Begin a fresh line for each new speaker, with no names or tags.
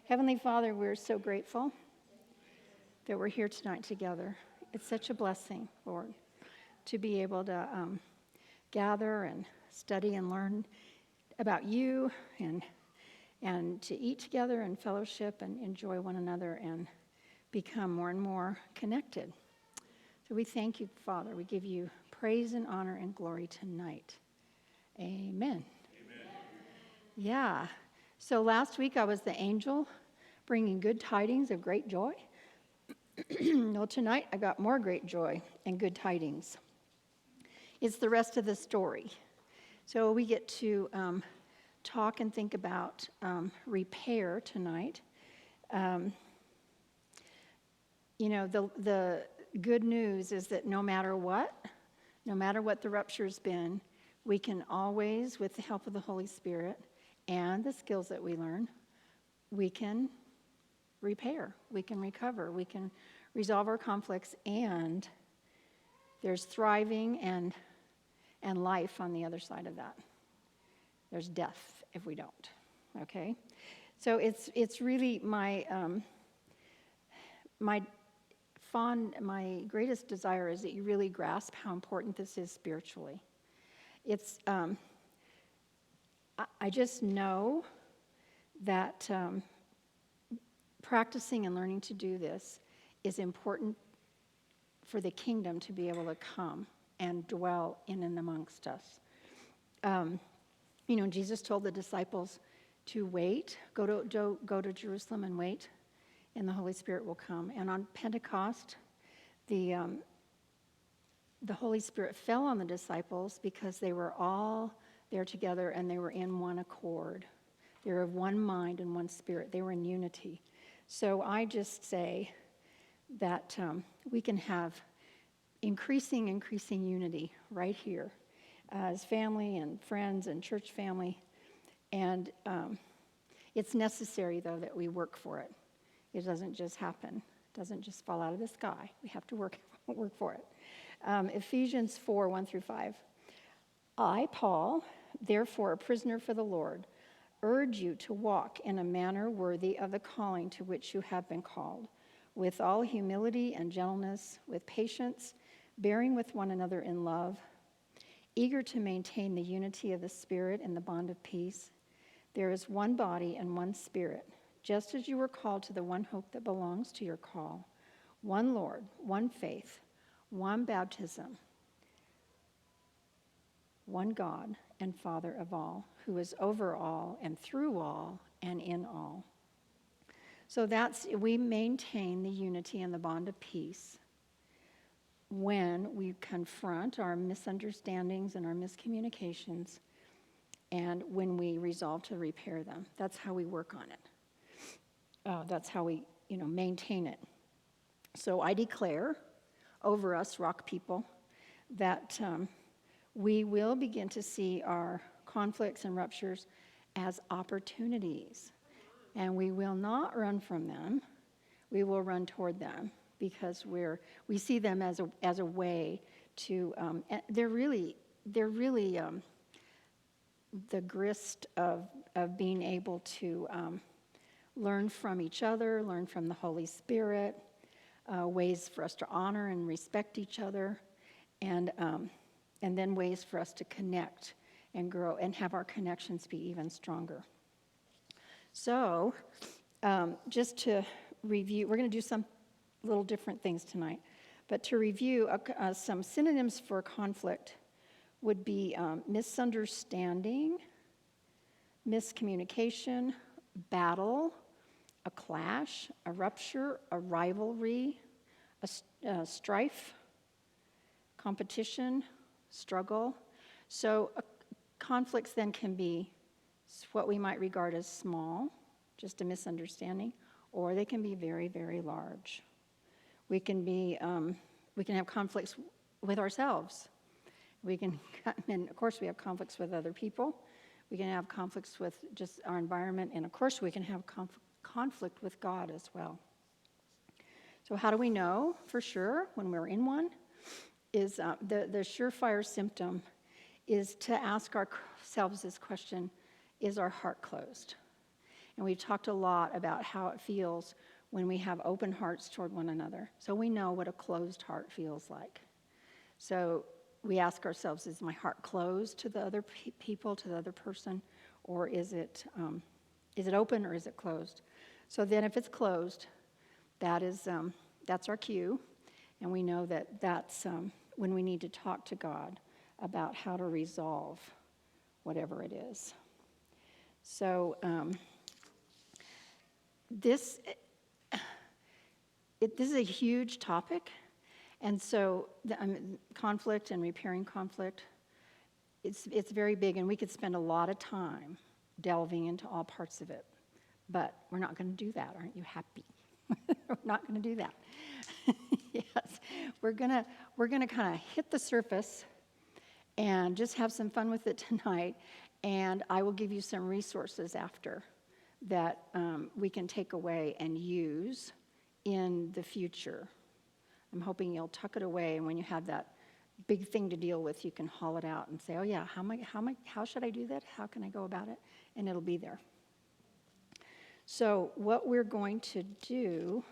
Heavenly Father, we're so grateful that we're here tonight together. It's such a blessing, Lord, to be able to gather and study and learn about you and to eat together and fellowship and enjoy one another and become more and more connected. So we thank you, Father. We give you praise and honor and glory tonight. Amen. Yeah. So last week I was the angel bringing good tidings of great joy. Well, tonight I got more great joy and good tidings. It's the rest of the story. So we get to talk and think about repair tonight. The good news is that no matter what the rupture's been, we can always, with the help of the Holy Spirit and the skills that we learn, we can repair, we can recover, we can resolve our conflicts, and there's thriving and life on the other side of that. There's death if we don't, okay? So it's really my greatest desire is that you really grasp how important this is spiritually. It's I just know that practicing and learning to do this is important for the kingdom to be able to come and dwell in and amongst us. Jesus told the disciples to wait, go to Jerusalem and wait, and the Holy Spirit will come. And on Pentecost, the Holy Spirit fell on the disciples because they were all there together and they were in one accord. They were of one mind and one spirit. They were in unity. So I just say that we can have increasing unity right here as family and friends and church family. And it's necessary, though, that we work for it. It doesn't just happen. It doesn't just fall out of the sky. We have to work for it. Ephesians 4, 1 through 5. I, Paul, therefore a prisoner for the Lord, urge you to walk in a manner worthy of the calling to which you have been called, with all humility and gentleness, with patience, bearing with one another in love, eager to maintain the unity of the Spirit in the bond of peace. There is one body and one Spirit, just as you were called to the one hope that belongs to your call, one Lord, one faith, one baptism, one God and Father of all, who is over all and through all and in all. So we maintain the unity and the bond of peace when we confront our misunderstandings and our miscommunications, and when we resolve to repair them. That's how we work on it. That's how we, maintain it. So I declare over us, Rock people, that we will begin to see our conflicts and ruptures as opportunities. And we will not run from them. We will run toward them because we see them as a way to. They're really the grist of being able to learn from each other, learn from the Holy Spirit, ways for us to honor and respect each other, and then ways for us to connect and grow and have our connections be even stronger. So, just to review, we're going to do some little different things tonight, but to review, some synonyms for conflict would be misunderstanding, miscommunication, battle, a clash, a rupture, a rivalry, a strife, competition, struggle. So conflicts then can be what we might regard as small, just a misunderstanding, or they can be very, very large. We can have conflicts with ourselves. And of course we have conflicts with other people. We can have conflicts with just our environment, and of course we can have conflict with God as well. So how do we know for sure when we're in one? Is the surefire symptom is to ask ourselves this question: is our heart closed? And we've talked a lot about how it feels when we have open hearts toward one another. So we know what a closed heart feels like. So we ask ourselves, is my heart closed to the other people, to the other person, or is it open or is it closed? So then if it's closed, that's our cue, and we know that that's when we need to talk to God about how to resolve whatever it is. So this is a huge topic, and so conflict and repairing conflict, it's very big, and we could spend a lot of time delving into all parts of it, but we're not going to do that. Aren't you happy? We're not going to do that. Yes, we're gonna kind of hit the surface and just have some fun with it tonight, and I will give you some resources after that we can take away and use in the future. I'm hoping you'll tuck it away, and when you have that big thing to deal with, you can haul it out and say, oh yeah, how should I do that? How can I go about it? And it'll be there. So what we're going to do